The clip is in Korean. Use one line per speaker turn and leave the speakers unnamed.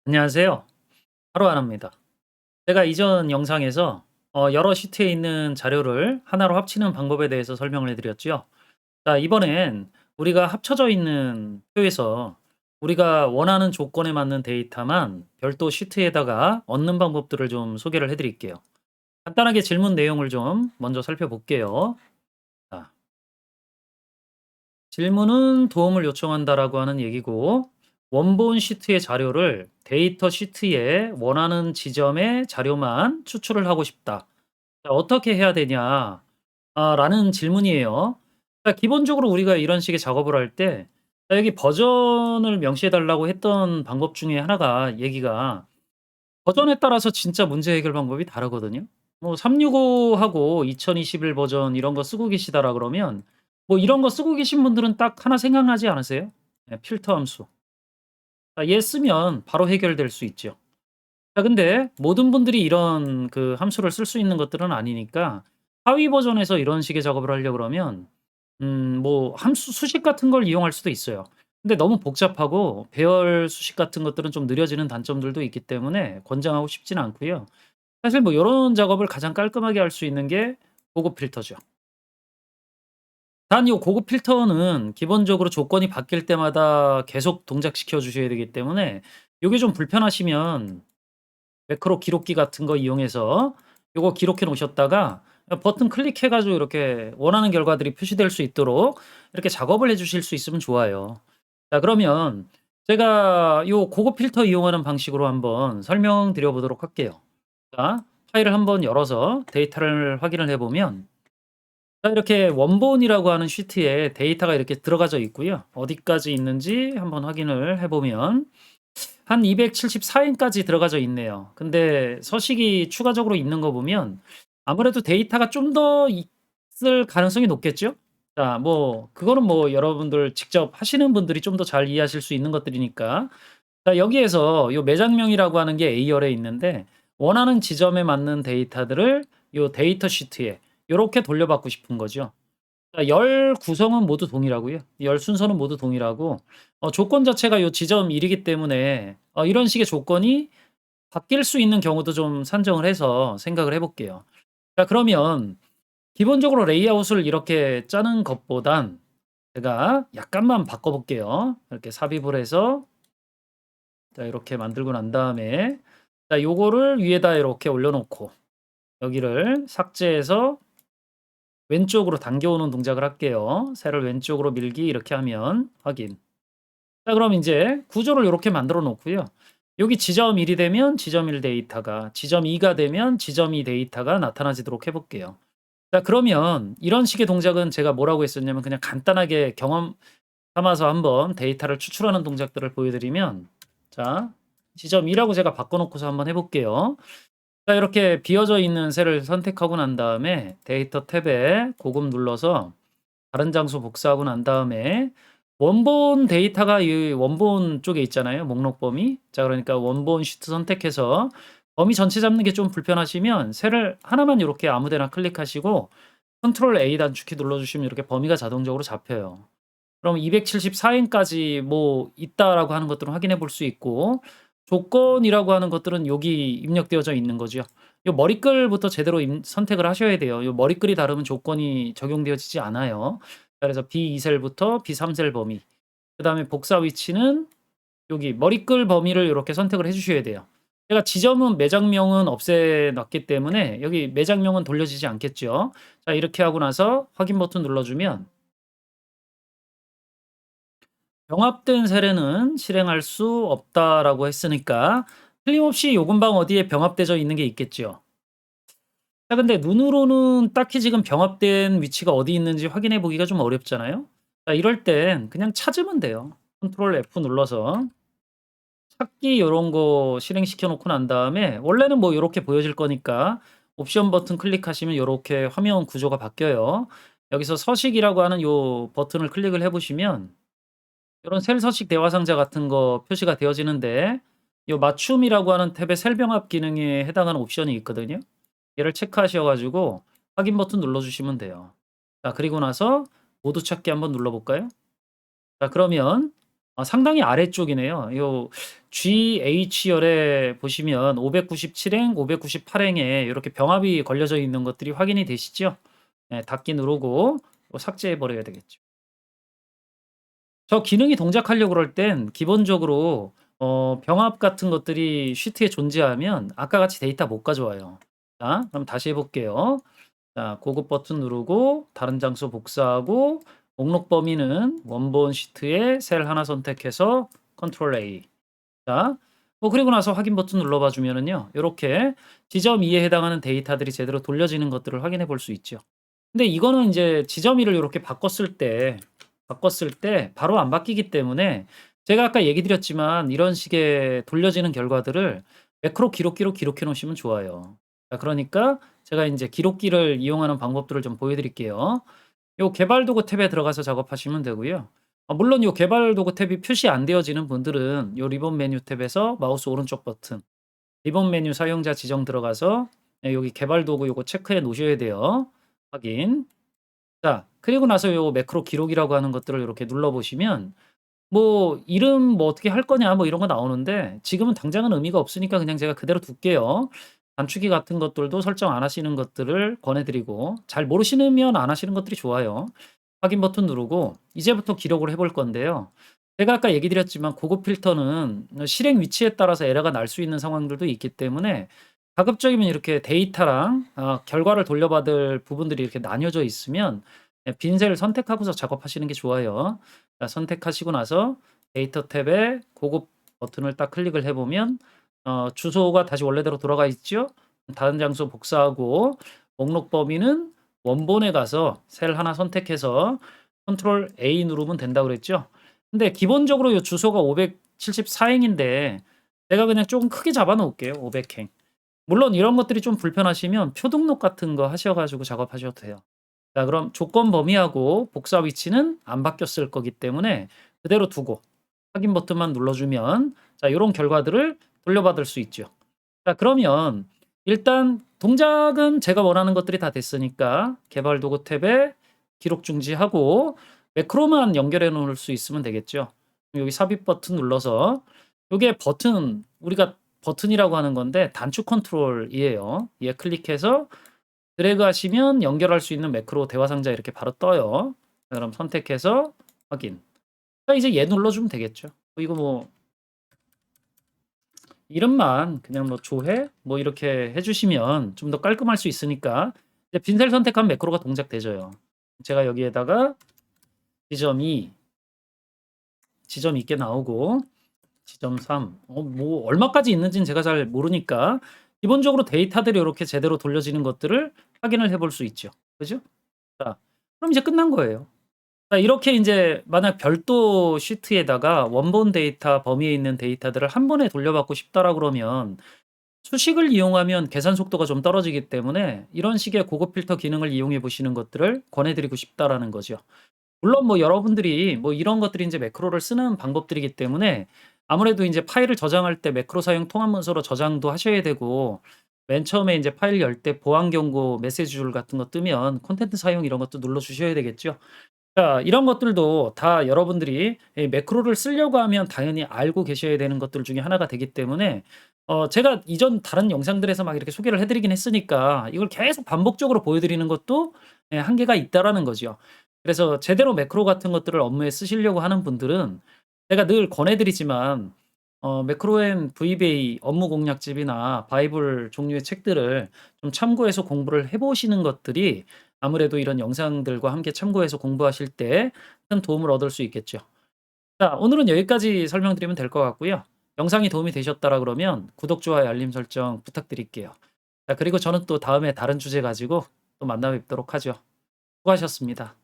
안녕하세요. 하루하나입니다. 제가 이전 영상에서 여러 시트에 있는 자료를 하나로 합치는 방법에 대해서 설명을 해드렸죠. 자, 이번엔 우리가 합쳐져 있는 표에서 우리가 원하는 조건에 맞는 데이터만 별도 시트에다가 얻는 방법들을 좀 소개를 해드릴게요. 간단하게 질문 내용을 좀 먼저 살펴볼게요. 자, 질문은 도움을 요청한다라고 하는 얘기고, 원본 시트의 자료를 데이터 시트에 원하는 지점의 자료만 추출을 하고 싶다. 자, 어떻게 해야 되냐? 라는 질문이에요. 자, 기본적으로 우리가 이런 식의 작업을 할 때, 자, 여기 버전을 명시해 달라고 했던 방법 중에 하나가 얘기가 버전에 따라서 진짜 문제 해결 방법이 다르거든요. 뭐 365하고 2021 버전 이런 거 쓰고 계시다라 그러면 뭐 이런 거 쓰고 계신 분들은 딱 하나 생각나지 않으세요? 예, 필터 함수. 얘 쓰면 바로 해결될 수 있죠. 자, 근데 모든 분들이 이런 그 함수를 쓸 수 있는 것들은 아니니까 하위 버전에서 이런 식의 작업을 하려고 그러면 뭐 함수 수식 같은 걸 이용할 수도 있어요. 근데 너무 복잡하고 배열 수식 같은 것들은 좀 느려지는 단점들도 있기 때문에 권장하고 싶지는 않고요. 사실 뭐 요런 작업을 가장 깔끔하게 할 수 있는 게 고급 필터죠. 단 요 고급 필터는 기본적으로 조건이 바뀔 때마다 계속 동작시켜 주셔야 되기 때문에 요게 좀 불편하시면 매크로 기록기 같은 거 이용해서 요거 기록해 놓으셨다가 버튼 클릭해 가지고 이렇게 원하는 결과들이 표시될 수 있도록 이렇게 작업을 해 주실 수 있으면 좋아요. 자, 그러면 제가 요 고급 필터 이용하는 방식으로 한번 설명드려 보도록 할게요. 자, 파일을 한번 열어서 데이터를 확인을 해 보면, 자, 이렇게 원본이라고 하는 시트에 데이터가 이렇게 들어가져 있고요. 어디까지 있는지 한번 확인을 해 보면 한 274 인까지 들어가져 있네요. 근데 서식이 추가적으로 있는 거 보면 아무래도 데이터가 좀 더 있을 가능성이 높겠죠? 자, 뭐 그거는 뭐 여러분들 직접 하시는 분들이 좀 더 잘 이해하실 수 있는 것들이니까. 자, 여기에서 요 매장명이라고 하는 게 A열에 있는데 원하는 지점에 맞는 데이터들을 요 데이터 시트에 요렇게 돌려받고 싶은 거죠. 자, 열 구성은 모두 동일하고요. 열 순서는 모두 동일하고 조건 자체가 요 지점 1 이기 때문에 이런 식의 조건이 바뀔 수 있는 경우도 좀 산정을 해서 생각을 해 볼게요. 자, 그러면 기본적으로 레이아웃을 이렇게 짜는 것보단 제가 약간만 바꿔 볼게요. 이렇게 삽입을 해서 자, 이렇게 만들고 난 다음에 자, 요거를 위에다 이렇게 올려 놓고 여기를 삭제해서 왼쪽으로 당겨오는 동작을 할게요. 셀을 왼쪽으로 밀기 이렇게 하면 확인. 자, 그럼 인제 구조를 요렇게 만들어 놓고요. 여기 지점 1이 되면 지점 1 데이터가, 지점 2가 되면 지점 2 데이터가 나타나지도록 해 볼게요. 자, 그러면 이런 식의 동작은 제가 뭐라고 했었냐면 그냥 간단하게 경험 삼아서 한번 데이터를 추출하는 동작들을 보여 드리면, 자, 지점 2라고 제가 바꿔 놓고서 한번 해 볼게요. 자, 이렇게 비어져 있는 셀을 선택하고 난 다음에 데이터 탭에 고급 눌러서 다른 장소 복사하고 난 다음에 원본 데이터가 이 원본 쪽에 있잖아요, 목록 범위. 자, 그러니까 원본 시트 선택해서 범위 전체 잡는 게 좀 불편하시면 셀을 하나만 요렇게 아무 데나 클릭하시고 컨트롤 A 단축키 눌러 주시면 이렇게 범위가 자동적으로 잡혀요. 그럼 274 인까지 뭐 있다라고 하는 것들은 확인해 볼 수 있고, 조건이라고 하는 것들은 여기 입력되어져 있는 거죠. 요 머리글부터 제대로 선택을 하셔야 돼요. 요 머리글이 다르면 조건이 적용되어지지 않아요. 그래서 B2 셀부터 B3 셀 범위, 그다음에 복사 위치는 여기 머리글 범위를 이렇게 선택을 해 주셔야 돼요. 제가 지점은 매장명은 없애 놨기 때문에 여기 매장명은 돌려지지 않겠죠. 자, 이렇게 하고 나서 확인 버튼 눌러 주면 병합된 사례는 실행할 수 없다라고 했으니까 틀림없이 요 근방 어디에 병합되어 있는 게 있겠죠. 자, 근데 눈으로는 딱히 지금 병합된 위치가 어디 있는지 확인해 보기가 좀 어렵잖아요. 자, 이럴 땐 그냥 찾으면 돼요. 컨트롤 F 눌러서 찾기 요런 거 실행시켜 놓고 난 다음에 원래는 뭐 요렇게 보여질 거니까 옵션 버튼 클릭하시면 요렇게 화면 구조가 바뀌어요. 여기서 서식이라고 하는 요 버튼을 클릭을 해 보시면 요런 셀 서식 대화 상자 같은 거 표시가 되어지는데, 요 맞춤이라고 하는 탭의 셀 병합 기능에 해당하는 옵션이 있거든요. 얘를 체크하셔 가지고 확인 버튼 눌러 주시면 돼요. 자, 그리고 나서 모두 찾기 한번 눌러 볼까요? 자, 그러면 상당히 아래쪽이네요. 요 GH열에 보시면 597행, 598행에 이렇게 병합이 걸려져 있는 것들이 확인이 되시죠? 네, 닫기 누르고 삭제해 버려야 되겠죠. 저 기능이 동작하려고 그럴 땐 기본적으로 병합 같은 것들이 시트에 존재하면 아까 같이 데이터 못 가져와요. 자, 그럼 다시 해 볼게요. 자, 고급 버튼 누르고 다른 장소 복사하고 목록 범위는 원본 시트에 셀 하나 선택해서 컨트롤 A. 자, 그리고 나서 확인 버튼 눌러봐 주면은요. 요렇게 지점 2에 해당하는 데이터들이 제대로 돌려지는 것들을 확인해 볼 수 있죠. 근데 이거는 인제 지점 2를 요렇게 바꿨을 때 바로 안 바뀌기 때문에 제가 아까 얘기 드렸지만 이런 식의 돌려지는 결과들을 매크로 기록기로 기록해 놓으시면 좋아요. 자, 그러니까 제가 인제 기록기를 이용하는 방법들을 좀 보여 드릴게요. 요 개발 도구 탭에 들어가서 작업하시면 되고요. 물론 요 개발 도구 탭이 표시 안 되어지는 분들은 요 리본 메뉴 탭에서 마우스 오른쪽 버튼 리본 메뉴 사용자 지정 들어가서 여기 개발 도구 요거 체크해 놓으셔야 돼요. 확인. 자, 그리고 나서 요 매크로 기록이라고 하는 것들을 요렇게 눌러 보시면 뭐 이름 뭐 어떻게 할 거냐 뭐 이런 거 나오는데 지금은 당장은 의미가 없으니까 그냥 제가 그대로 둘게요. 단축키 같은 것들도 설정 안 하시는 것들을 권해 드리고 잘 모르시면 안 하시는 것들이 좋아요. 확인 버튼 누르고 이제부터 기록을 해볼 건데요. 제가 아까 얘기 드렸지만 고급 필터는 실행 위치에 따라서 에러가 날 수 있는 상황들도 있기 때문에 가급적이면 이렇게 데이터랑 결과를 돌려받을 부분들이 이렇게 나뉘어져 있으면 빈 셀을 선택하고서 작업하시는 게 좋아요. 자, 선택하시고 나서 데이터 탭에 고급 버튼을 딱 클릭을 해 보면 주소가 다시 원래대로 돌아가 있죠. 다른 장소 복사하고 목록 범위는 원본에 가서 셀 하나 선택해서 컨트롤 A 누르면 된다고 그랬죠. 근데 기본적으로 요 주소가 574 행인데 제가 그냥 조금 크게 잡아 놓을게요. 500 행. 물론 이런 것들이 좀 불편하시면 표 등록 같은 거 하셔 가지고 작업하셔도 돼요. 자, 그럼 조건 범위하고 복사 위치는 안 바뀌었을 거기 때문에 그대로 두고 확인 버튼만 눌러주면 자, 요런 결과들을 돌려받을 수 있죠. 자, 그러면 일단 동작은 제가 원하는 것들이 다 됐으니까 개발 도구 탭에 기록 중지하고 매크로만 연결해 놓을 수 있으면 되겠죠. 여기 삽입 버튼 눌러서 요게 버튼 우리가 버튼이라고 하는 건데 단축 컨트롤이에요. 얘 클릭해서 드래그 하시면 연결할 수 있는 매크로 대화 상자 이렇게 바로 떠요. 자, 그럼 선택해서 확인. 자, 이제 얘 눌러주면 되겠죠. 이거 뭐 이름만 그냥 뭐 조회 뭐 이렇게 해주시면 좀 더 깔끔할 수 있으니까 이제 빈셀 선택하면 매크로가 동작되져요. 제가 여기에다가 지점 2, 지점 있게 나오고 지점 3, 뭐 얼마까지 있는지는 제가 잘 모르니까 기본적으로 데이터들이 이렇게 제대로 돌려지는 것들을 확인을 해볼 수 있죠. 그죠? 자, 그럼 이제 끝난 거예요. 자, 이렇게 인제 만약 별도 시트에다가 원본 데이터 범위에 있는 데이터들을 한 번에 돌려받고 싶다라 그러면 수식을 이용하면 계산 속도가 좀 떨어지기 때문에 이런 식의 고급 필터 기능을 이용해 보시는 것들을 권해 드리고 싶다라는 거죠. 물론 뭐 여러분들이 뭐 이런 것들이 인제 매크로를 쓰는 방법들이기 때문에 아무래도 인제 파일을 저장할 때 매크로 사용 통합 문서로 저장도 하셔야 되고 맨 처음에 인제 파일 열 때 보안 경고 메시지 줄 같은 거 뜨면 콘텐트 사용 이런 것도 눌러 주셔야 되겠죠. 자, 이런 것들도 다 여러분들이 이 매크로를 쓰려고 하면 당연히 알고 계셔야 되는 것들 중에 하나가 되기 때문에 제가 이전 다른 영상들에서 막 이렇게 소개를 해 드리긴 했으니까 이걸 계속 반복적으로 보여 드리는 것도 한계가 있다라는 거죠. 그래서 제대로 매크로 같은 것들을 업무에 쓰시려고 하는 분들은 제가 늘 권해 드리지만 매크로앤 VBA 업무 공략집이나 바이블 종류의 책들을 좀 참고해서 공부를 해 보시는 것들이 아무래도 이런 영상들과 함께 참고해서 공부하실 때 큰 도움을 얻을 수 있겠죠. 자, 오늘은 여기까지 설명드리면 될 것 같고요. 영상이 도움이 되셨다라 그러면 구독, 좋아요, 알림 설정 부탁드릴게요. 자, 그리고 저는 또 다음에 다른 주제 가지고 또 만나 뵙도록 하죠. 수고하셨습니다.